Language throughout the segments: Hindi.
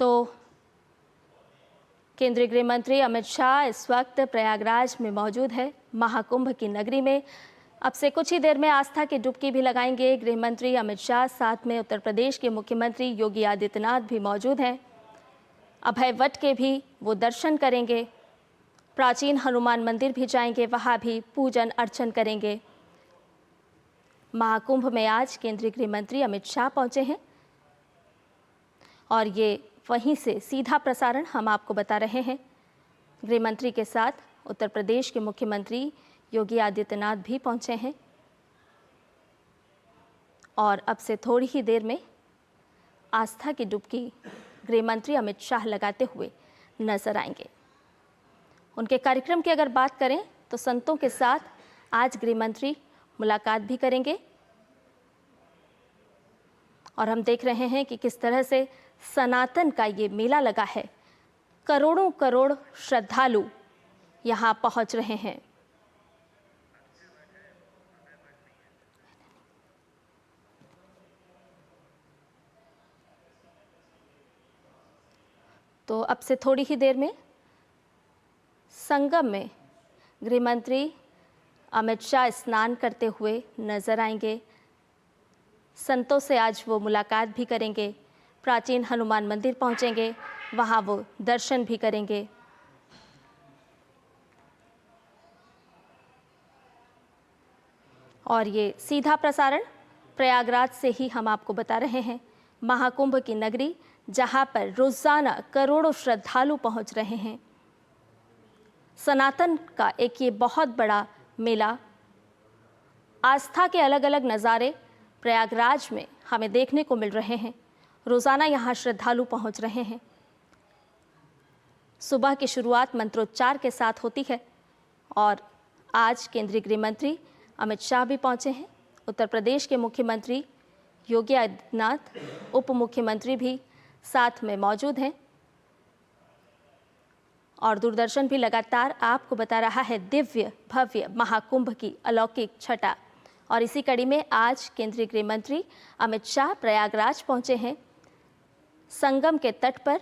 तो केंद्रीय गृह मंत्री अमित शाह इस वक्त प्रयागराज में मौजूद है, महाकुंभ की नगरी में। अब से कुछ ही देर में आस्था की डुबकी भी लगाएंगे गृह मंत्री अमित शाह। साथ में उत्तर प्रदेश के मुख्यमंत्री योगी आदित्यनाथ भी मौजूद हैं। अभय वट के भी वो दर्शन करेंगे। प्राचीन हनुमान मंदिर भी जाएंगे, वहाँ भी पूजन अर्चन करेंगे। महाकुंभ में आज केंद्रीय गृह मंत्री अमित शाह पहुंचे हैं और ये वहीं से सीधा प्रसारण हम आपको बता रहे हैं। गृह मंत्री के साथ उत्तर प्रदेश के मुख्यमंत्री योगी आदित्यनाथ भी पहुंचे हैं और अब से थोड़ी ही देर में आस्था की डुबकी गृह मंत्री अमित शाह लगाते हुए नजर आएंगे। उनके कार्यक्रम की अगर बात करें तो संतों के साथ आज गृह मंत्री मुलाकात भी करेंगे और हम देख रहे हैं कि किस तरह से सनातन का ये मेला लगा है। करोड़ों करोड़ श्रद्धालु यहाँ पहुँच रहे हैं। तो अब से थोड़ी ही देर में संगम में गृह मंत्री अमित शाह स्नान करते हुए नजर आएंगे। संतों से आज वो मुलाकात भी करेंगे। प्राचीन हनुमान मंदिर पहुंचेंगे, वहां वो दर्शन भी करेंगे। और ये सीधा प्रसारण प्रयागराज से ही हम आपको बता रहे हैं। महाकुंभ की नगरी, जहां पर रोजाना करोड़ों श्रद्धालु पहुंच रहे हैं। सनातन का एक ये बहुत बड़ा मेला, आस्था के अलग अलग नज़ारे प्रयागराज में हमें देखने को मिल रहे हैं। रोज़ाना यहाँ श्रद्धालु पहुँच रहे हैं। सुबह की शुरुआत मंत्रोच्चार के साथ होती है और आज केंद्रीय गृह मंत्री अमित शाह भी पहुँचे हैं। उत्तर प्रदेश के मुख्यमंत्री योगी आदित्यनाथ, उप मुख्यमंत्री भी साथ में मौजूद हैं और दूरदर्शन भी लगातार आपको बता रहा है दिव्य भव्य महाकुंभ की अलौकिक छटा। और इसी कड़ी में आज केंद्रीय गृह मंत्री अमित शाह प्रयागराज पहुंचे हैं। संगम के तट पर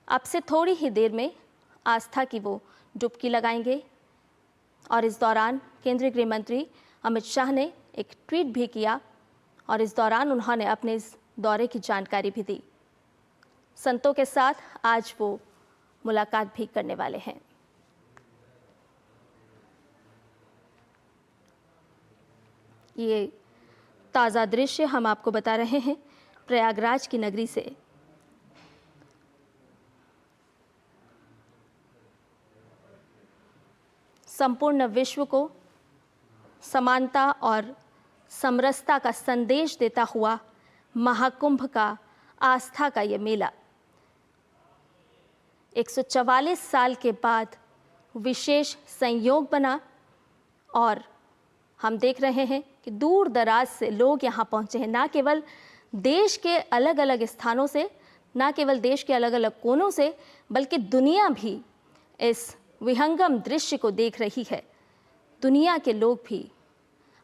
अब से थोड़ी ही देर में आस्था की वो डुबकी लगाएंगे और इस दौरान केंद्रीय गृह मंत्री अमित शाह ने एक ट्वीट भी किया और इस दौरान उन्होंने अपने इस दौरे की जानकारी भी दी। संतों के साथ आज वो मुलाकात भी करने वाले हैं। ये ताज़ा दृश्य हम आपको बता रहे हैं प्रयागराज की नगरी से। संपूर्ण विश्व को समानता और समरसता का संदेश देता हुआ महाकुंभ का आस्था का ये मेला 144 साल के बाद विशेष संयोग बना और हम देख रहे हैं कि दूर दराज से लोग यहाँ पहुँचे हैं। ना केवल देश के अलग अलग स्थानों से, ना केवल देश के अलग अलग कोनों से, बल्कि दुनिया भी इस विहंगम दृश्य को देख रही है। दुनिया के लोग भी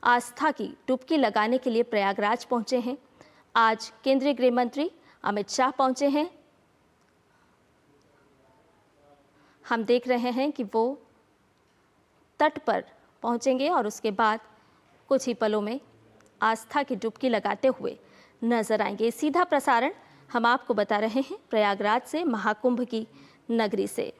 आस्था की डुबकी लगाने के लिए प्रयागराज पहुँचे हैं। आज केंद्रीय गृह मंत्री अमित शाह पहुँचे हैं। हम देख रहे हैं कि वो तट पर पहुंचेंगे और उसके बाद कुछ ही पलों में आस्था की डुबकी लगाते हुए नजर आएंगे। सीधा प्रसारण हम आपको बता रहे हैं प्रयागराज से, महाकुंभ की नगरी से।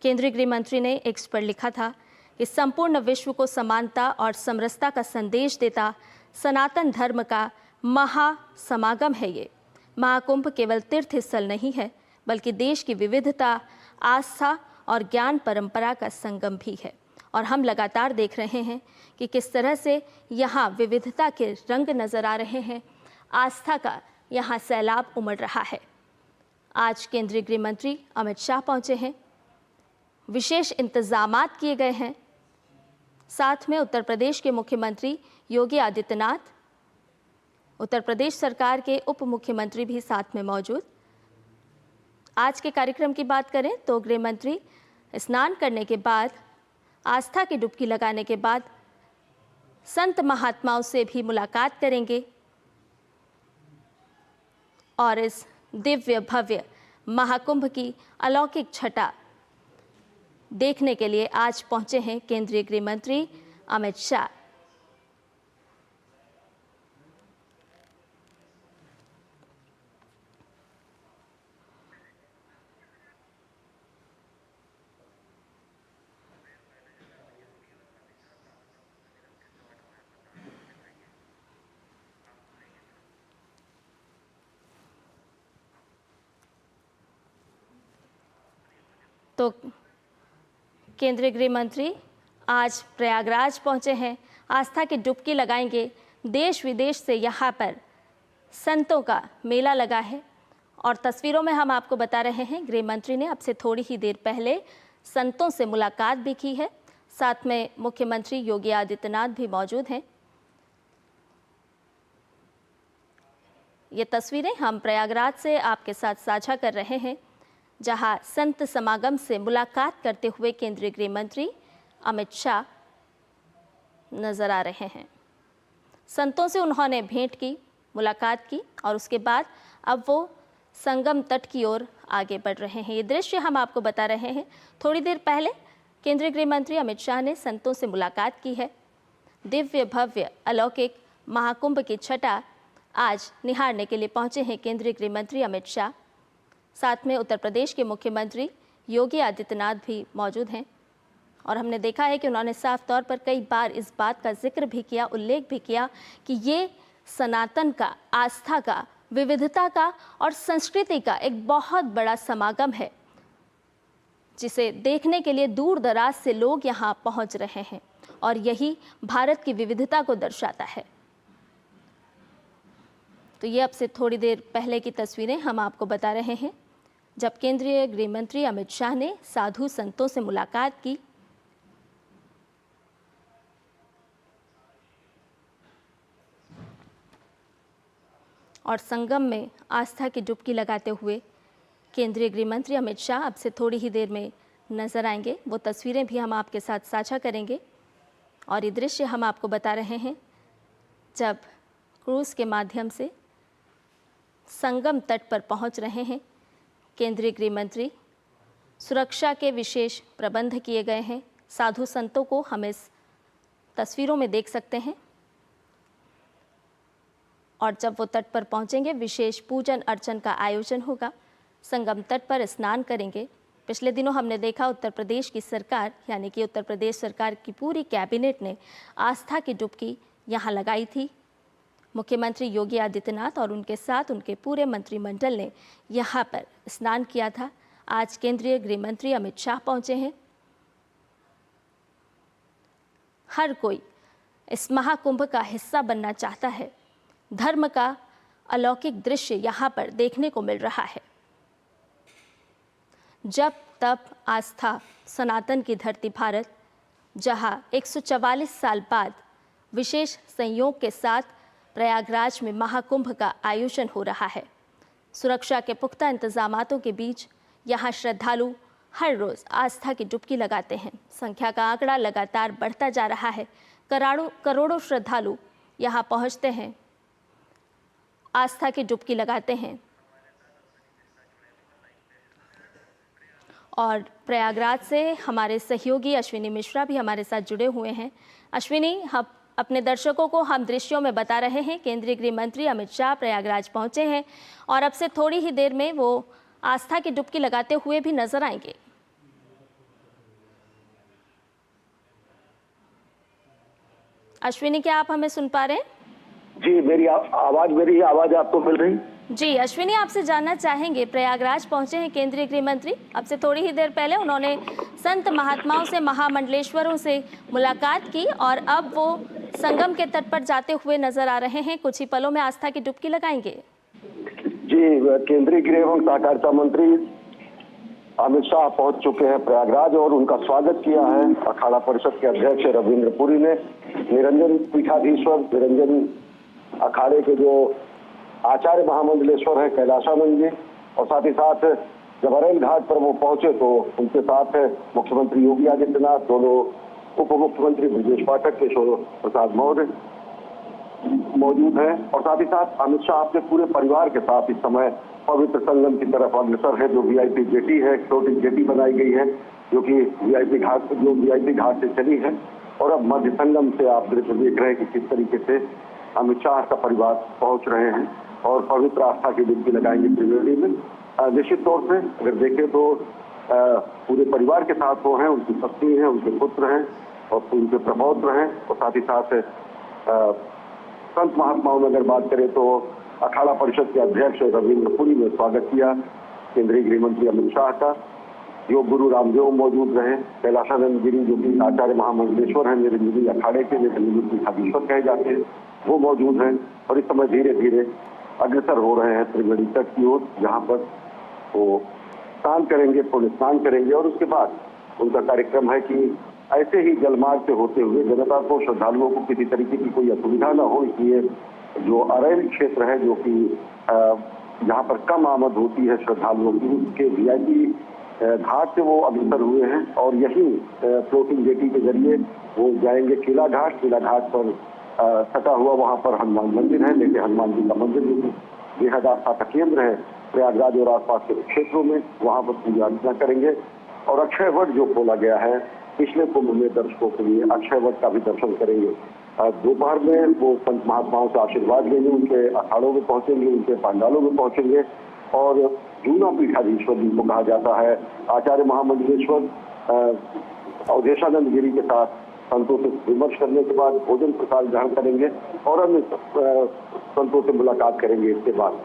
केंद्रीय गृह मंत्री ने एक्स पर लिखा था कि संपूर्ण विश्व को समानता और समरसता का संदेश देता सनातन धर्म का महासमागम है। ये महाकुंभ केवल तीर्थ स्थल नहीं है, बल्कि देश की विविधता, आस्था और ज्ञान परंपरा का संगम भी है। और हम लगातार देख रहे हैं कि किस तरह से यहाँ विविधता के रंग नजर आ रहे हैं। आस्था का यहाँ सैलाब उमड़ रहा है। आज केंद्रीय गृह मंत्री अमित शाह पहुँचे हैं। विशेष इंतजामात किए गए हैं। साथ में उत्तर प्रदेश के मुख्यमंत्री योगी आदित्यनाथ, उत्तर प्रदेश सरकार के उप मुख्यमंत्री भी साथ में मौजूद। आज के कार्यक्रम की बात करें तो गृह मंत्री स्नान करने के बाद, आस्था की डुबकी लगाने के बाद संत महात्माओं से भी मुलाकात करेंगे और इस दिव्य भव्य महाकुंभ की अलौकिक छटा देखने के लिए आज पहुंचे हैं केंद्रीय गृह मंत्री अमित शाह। तो केंद्रीय गृह मंत्री आज प्रयागराज पहुंचे हैं, आस्था की डुबकी लगाएंगे। देश विदेश से यहाँ पर संतों का मेला लगा है और तस्वीरों में हम आपको बता रहे हैं गृह मंत्री ने अब से थोड़ी ही देर पहले संतों से मुलाकात भी की है। साथ में मुख्यमंत्री योगी आदित्यनाथ भी मौजूद हैं। ये तस्वीरें हम प्रयागराज से आपके साथ साझा कर रहे हैं, जहां संत समागम से मुलाकात करते हुए केंद्रीय गृह मंत्री अमित शाह नजर आ रहे हैं। संतों से उन्होंने भेंट की, मुलाकात की और उसके बाद अब वो संगम तट की ओर आगे बढ़ रहे हैं। ये दृश्य हम आपको बता रहे हैं। थोड़ी देर पहले केंद्रीय गृह मंत्री अमित शाह ने संतों से मुलाकात की है। दिव्य भव्य अलौकिक महाकुंभ की छटा आज निहारने के लिए पहुंचे हैं केंद्रीय गृह मंत्री अमित शाह। साथ में उत्तर प्रदेश के मुख्यमंत्री योगी आदित्यनाथ भी मौजूद हैं और हमने देखा है कि उन्होंने साफ तौर पर कई बार इस बात का जिक्र भी किया, उल्लेख भी किया कि ये सनातन का, आस्था का, विविधता का और संस्कृति का एक बहुत बड़ा समागम है, जिसे देखने के लिए दूर दराज से लोग यहाँ पहुँच रहे हैं और यही भारत की विविधता को दर्शाता है। तो ये अब से थोड़ी देर पहले की तस्वीरें हम आपको बता रहे हैं, जब केंद्रीय गृह मंत्री अमित शाह ने साधु संतों से मुलाकात की। और संगम में आस्था की डुबकी लगाते हुए केंद्रीय गृह मंत्री अमित शाह अब से थोड़ी ही देर में नजर आएंगे। वो तस्वीरें भी हम आपके साथ साझा करेंगे और ये दृश्य हम आपको बता रहे हैं जब क्रूज के माध्यम से संगम तट पर पहुंच रहे हैं केंद्रीय गृह मंत्री। सुरक्षा के विशेष प्रबंध किए गए हैं। साधु संतों को हम इस तस्वीरों में देख सकते हैं और जब वो तट पर पहुंचेंगे विशेष पूजन अर्चन का आयोजन होगा। संगम तट पर स्नान करेंगे। पिछले दिनों हमने देखा उत्तर प्रदेश की सरकार, यानी कि उत्तर प्रदेश सरकार की पूरी कैबिनेट ने आस्था की डुबकी यहाँ लगाई थी। मुख्यमंत्री योगी आदित्यनाथ और उनके साथ उनके पूरे मंत्रिमंडल ने यहाँ पर स्नान किया था। आज केंद्रीय गृह मंत्री अमित शाह पहुँचे हैं। हर कोई इस महाकुंभ का हिस्सा बनना चाहता है। धर्म का अलौकिक दृश्य यहाँ पर देखने को मिल रहा है। जब तब आस्था सनातन की धरती भारत, जहाँ 144 साल बाद विशेष संयोग के साथ प्रयागराज में महाकुंभ का आयोजन हो रहा है। सुरक्षा के पुख्ता इंतजामातों के बीच यहाँ श्रद्धालु हर रोज़ आस्था की डुबकी लगाते हैं। संख्या का आंकड़ा लगातार बढ़ता जा रहा है। करोड़ों श्रद्धालु यहाँ पहुँचते हैं, आस्था की डुबकी लगाते हैं। और प्रयागराज से हमारे सहयोगी अश्विनी मिश्रा भी हमारे साथ जुड़े हुए हैं। अश्विनी, हम अपने दर्शकों को हम दृश्यों में बता रहे हैं केंद्रीय गृह मंत्री अमित शाह प्रयागराज पहुंचे हैं और अब से थोड़ी ही देर में वो आस्था की डुबकी लगाते हुए भी नजर आएंगे। अश्विनी, क्या आप हमें सुन पा रहे हैं? जी, मेरी आवाज आपको मिल रही? जी अश्विनी, आपसे जानना चाहेंगे, प्रयागराज पहुंचे हैं केंद्रीय गृह मंत्री। अब से थोड़ी ही देर पहले उन्होंने संत महात्माओं से, महामंडलेश्वरों से मुलाकात की और अब वो संगम के तट पर जाते हुए नजर आ रहे हैं। कुछ ही पलों में आस्था की डुबकी लगाएंगे। जी, केंद्रीय गृह एवं सहकारिता मंत्री अमित शाह पहुंच चुके हैं प्रयागराज और उनका स्वागत किया है अखाड़ा परिषद के अध्यक्ष रविंद्र पुरी ने। निरंजन पीठाधीश्वर, निरंजन अखाड़े के जो आचार्य महामंडलेश्वर है कैलाशानंद जी, और साथ ही साथ जब अरेल घाट पर वो पहुंचे तो उनके साथ मुख्यमंत्री योगी आदित्यनाथ, दोनों उप मुख्यमंत्री ब्रजेश पाठक, केशव प्रसाद मौर्य मौजूद हैं और साथ ही साथ अमित शाह अपने पूरे परिवार के साथ इस समय पवित्र संगम की तरफ अग्रसर है। जो वीआईपी जेटी है, फ्लोटिंग जेटी बनाई गई है जो कि वीआईपी घाट से चली है और अब मध्य संगम से आप दृश्य देख रहे हैं कि किस तरीके से अमित शाह का परिवार पहुंच रहे हैं और पवित्र आस्था की डुबकी लगाएंगे त्रिवेणी में। निश्चित तौर से अगर देखें तो पूरे परिवार के साथ वो हैं, उनकी पत्नी है, उनके पुत्र हैं और उनके प्रपौत्र हैं और साथ ही साथ संत महात्माओं में अगर बात करें तो अखाड़ा परिषद के अध्यक्ष रविंद्र पुरी ने स्वागत किया केंद्रीय गृह मंत्री अमित शाह का। योग गुरु रामदेव मौजूद रहे, कैलाशानंद गिरी जो कि आचार्य महामंडलेश्वर हैं, निरंजनी अखाड़े के निरंजनी पीठाधीश्वर कहे जाते हैं, वो मौजूद हैं और इस समय धीरे धीरे अग्रसर हो रहे हैं त्रिवेणी तट की ओर, जहाँ पर वो स्नान करेंगे, पुण्य स्नान करेंगे और उसके बाद उनका कार्यक्रम है कि ऐसे ही जलमार्ग से होते हुए जनता को, श्रद्धालुओं को किसी तरीके की कोई असुविधा न हो, इसलिए जो अरैल क्षेत्र है जो कि जहाँ पर कम आमद होती है श्रद्धालुओं की, उसके वीआईपी घाट से वो अग्रसर हुए हैं और यही फ्लोटिंग जेटी के जरिए वो जाएंगे किला घाट पर सटा हुआ वहाँ पर हनुमान मंदिर है, लेकिन हनुमान जी का मंदिर जो बेहद आस्था का केंद्र है प्रयागराज और आसपास के क्षेत्रों में, वहाँ पर पूजा अर्चना करेंगे और अक्षय वट जो खोला गया है पिछले कुंभ में दर्शकों के लिए, अक्षय वट का भी दर्शन करेंगे। दोपहर में वो संत महात्माओं से आशीर्वाद लेंगे, उनके अखाड़ों में पहुंचेंगे, उनके पांडालों में पहुंचेंगे और जूना पीठाधीश्वर जिनको कहा जाता है आचार्य महामंडलेश्वर अवधेशानंद गिरी के साथ संतों से विमर्श करने के बाद भोजन प्रसाद ग्रहण करेंगे और अन्य संतों से मुलाकात करेंगे। इसके बाद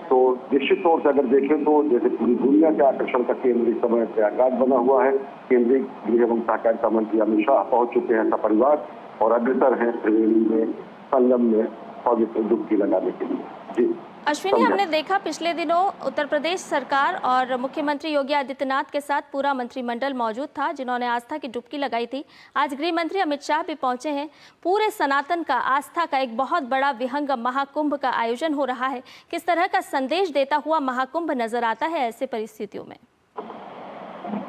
तो निश्चित तौर से अगर देखें तो जैसे पूरी दुनिया के आकर्षण का केंद्र इस समय प्रयागराज बना हुआ है। केंद्रीय गृह एवं सहकारिता मंत्री अमित शाह पहुंच चुके हैं सपरिवार और अग्रसर हैं त्रिवेणी में संगम में पवित्र डुबकी लगाने के लिए। जी अश्विनी, हमने देखा पिछले दिनों उत्तर प्रदेश सरकार और मुख्यमंत्री योगी आदित्यनाथ के साथ पूरा मंत्रिमंडल मौजूद था जिन्होंने आस्था की डुबकी लगाई थी। आज गृह मंत्री अमित शाह भी पहुंचे हैं। पूरे सनातन का, आस्था का एक बहुत बड़ा विहंगम महाकुंभ का आयोजन हो रहा है। किस तरह का संदेश देता हुआ महाकुंभ नजर आता है ऐसे परिस्थितियों में?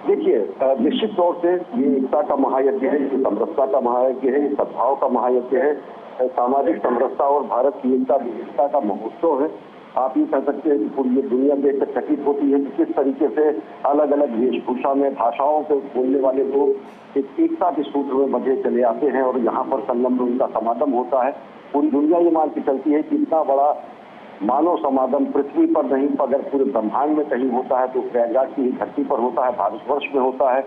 देखिए, निश्चित तौर से ये एकता का महायज्ञ है, ये समरसता का महायज्ञ है, ये सद्भाव का महायज्ञ है, सामाजिक समरसता और भारत की एकता विविधता का महोत्सव है। आप ये कह सकते हैं कि पूरी दुनिया देखकर चकित होती है कि किस तरीके से अलग अलग वेशभूषा में, भाषाओं से बोलने वाले लोग एक एकता के सूत्र में बंधे चले आते हैं और यहाँ पर संगम में उनका समागम होता है। पूरी दुनिया ये मान के चलती है कि इतना बड़ा मानव समागम पृथ्वी पर नहीं, अगर पूरे ब्रह्मांड में कहीं होता है तो प्रयागराज की धरती पर होता है, भारतवर्ष में होता है।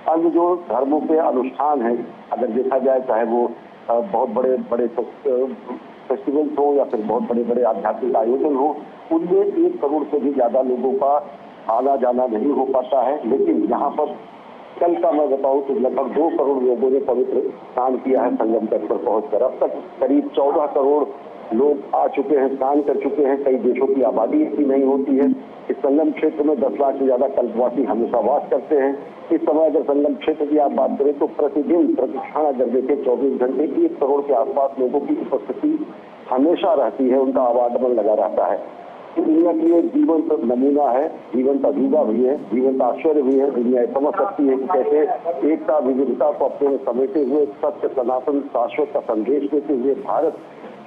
अन्य जो धर्मों के अनुष्ठान है अगर देखा जाए, चाहे वो बहुत बड़े बड़े फेस्टिवल्स हो या फिर बहुत बड़े बड़े आध्यात्मिक आयोजन हो, उनमें 1 करोड़ से भी ज्यादा लोगों का आना जाना नहीं हो पाता है। लेकिन यहाँ पर कल का मैं बताऊं तो लगभग 2 करोड़ लोगों ने पवित्र स्नान किया है संगम तट पर पहुंचकर। अब तक करीब 14 करोड़ लोग आ चुके हैं, स्नान कर चुके हैं। कई देशों की आबादी इतनी नहीं होती है। इस संगम क्षेत्र में 10 लाख से ज्यादा कल्पवासी हमेशा वास करते हैं। इस समय अगर संगम क्षेत्र की आप बात करें तो प्रतिदिन प्रतिक्षण अगर देखें 24 घंटे 1 करोड़ के आसपास लोगों की उपस्थिति हमेशा रहती है, उनका आवागमन लगा रहता है। दुनिया की एक जीवंत नमूना है, जीवंत अजूबा भी है, जीवंत आश्चर्य भी है। दुनिया समझ सकती है कि कैसे एकता विविधता को अपने में समेटे हुए सत्य सनातन शाश्वत का संदेश देते हुए भारत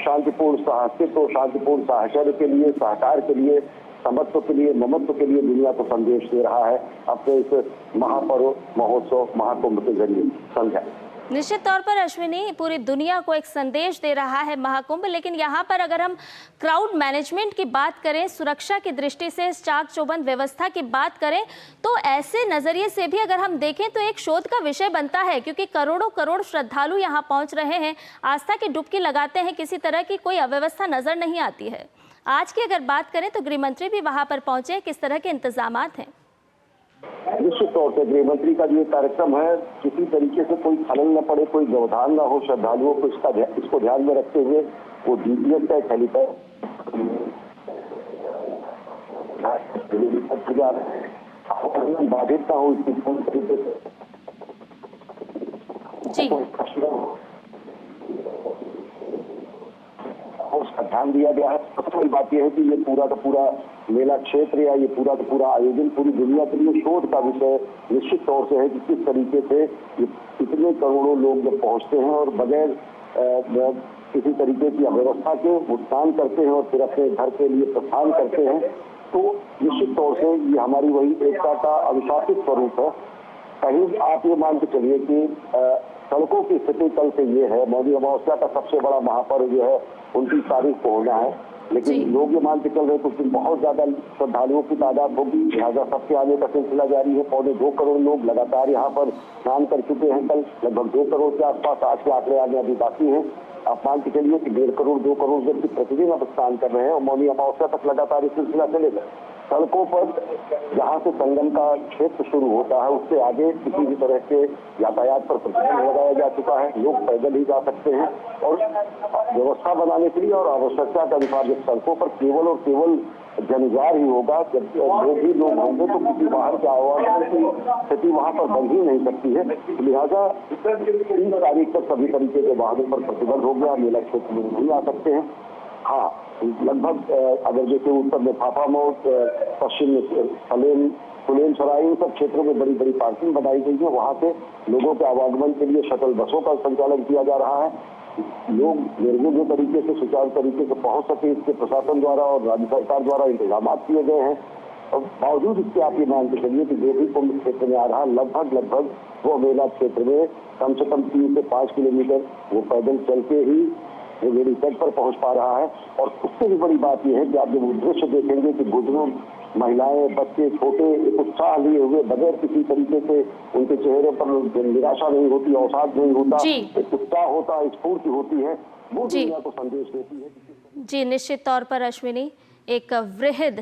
शांतिपूर्ण साहसित्व, शांतिपूर्ण साहचर्य के लिए, सहकार के लिए, समत्व के लिए, ममत्व के लिए दुनिया को संदेश दे रहा है अपने इस महापर्व महोत्सव महाकुंभ के जरिए। संध्या निश्चित तौर पर अश्विनी, पूरी दुनिया को एक संदेश दे रहा है महाकुंभ। लेकिन यहाँ पर अगर हम क्राउड मैनेजमेंट की बात करें, सुरक्षा की दृष्टि से चाक चौबंद व्यवस्था की बात करें, तो ऐसे नजरिए से भी अगर हम देखें तो एक शोध का विषय बनता है, क्योंकि करोड़ों करोड़ श्रद्धालु यहाँ पहुँच रहे हैं, आस्था की डुबकी लगाते हैं, किसी तरह की कोई अव्यवस्था नजर नहीं आती है। आज की अगर बात करें तो गृह मंत्री भी वहाँ पर पहुंचे, किस तरह के इंतजामात हैं? निश्चित तौर से गृह मंत्री का जो कार्यक्रम है, किसी तरीके से कोई खलल न पड़े, कोई व्यवधान न हो, श्रद्धालुओं को इसको ध्यान में रखते हुए वो डीटीएच का हेलीपैड बाधित न हो, इसकी पूर्ण तरीके से उसका ध्यान दिया गया है। सबसे बड़ी बात यह है कि ये पूरा का पूरा मेला क्षेत्र या ये पूरा का पूरा आयोजन पूरी दुनिया के लिए शोध का विषय निश्चित तौर से है कि किस तरीके से ये इतने करोड़ों लोग जब पहुंचते हैं और बगैर किसी तरीके की अव्यवस्था के भुगतान करते हैं और फिर अपने घर के लिए प्रस्थान करते हैं, तो निश्चित तौर से ये हमारी वही एकता का अनुशासित स्वरूप है। कहीं आप ये मान के चलिए कि सड़कों की स्थिति कल से ये है, मौनी अमावस्या का सबसे बड़ा महापर्व जो है 29 तारीख को होना है, लेकिन लोग ये मान के चल रहे हैं कि बहुत ज्यादा श्रद्धालुओं की तादाद होगी, लिहाजा सबके आने का सिलसिला जारी है। 2.25 करोड़ लोग लगातार यहाँ पर स्नान कर चुके हैं। कल लगभग 2 करोड़ के आसपास आज के आंकड़े आने अभी बाकी हैं। आप मान के चलिए कि 1.5 करोड़ 2 करोड़ व्यक्ति प्रतिदिन अब स्नान कर रहे हैं और मौनी अमावस्या तक लगातार ये सिलसिला चलेगा। सड़कों पर जहां से संगम का क्षेत्र शुरू होता है उससे आगे किसी भी तरह के यातायात पर प्रतिबंध लगाया जा चुका है। लोग पैदल ही जा सकते हैं और व्यवस्था बनाने के लिए और आवश्यकता के अनुसार जब सड़कों पर केवल और केवल जनजार ही होगा, जब जो भी लोग होंगे तो किसी बाहर के आवागमन की स्थिति वहां पर बन ही नहीं सकती है। लिहाजा 30 तारीख तक सभी तरीके के वाहनों पर प्रतिबंध हो गया, मेला क्षेत्र में नहीं आ सकते हैं। हाँ, लगभग अगर जैसे उत्तर में फाफामौत, पश्चिम में फुलेन सराय, इन सब क्षेत्रों में बड़ी बड़ी पार्किंग बनाई गई है। वहां से लोगों के आवागमन के लिए शटल बसों का संचालन किया जा रहा है। लोग निर्विघ्न तरीके से सुचारू तरीके से पहुंच सके, इसके प्रशासन द्वारा और राज्य सरकार द्वारा इंतजाम किए गए हैं। और बावजूद इसके आप ये मान के चलिए कि जो भी कुंभ क्षेत्र में आ रहा लगभग वो मेला क्षेत्र में कम से कम 3 से 5 किलोमीटर वो पैदल चल के ही त्रिवेणी तट पर पहुंच पा रहा है। और उससे भी बड़ी बात यह है कि आप जब वो दृश्य देखेंगे कि बुजुर्ग, महिलाएं, बच्चे, छोटे एक उत्साह लिए हुए बगैर किसी तरीके से उनके चेहरे पर निराशा नहीं होती, अवसाद नहीं होता, एक उत्साह होता है, स्फूर्ति होती है, वो दुनिया को संदेश देती है। जी, निश्चित तौर पर अश्विनी, एक वृहद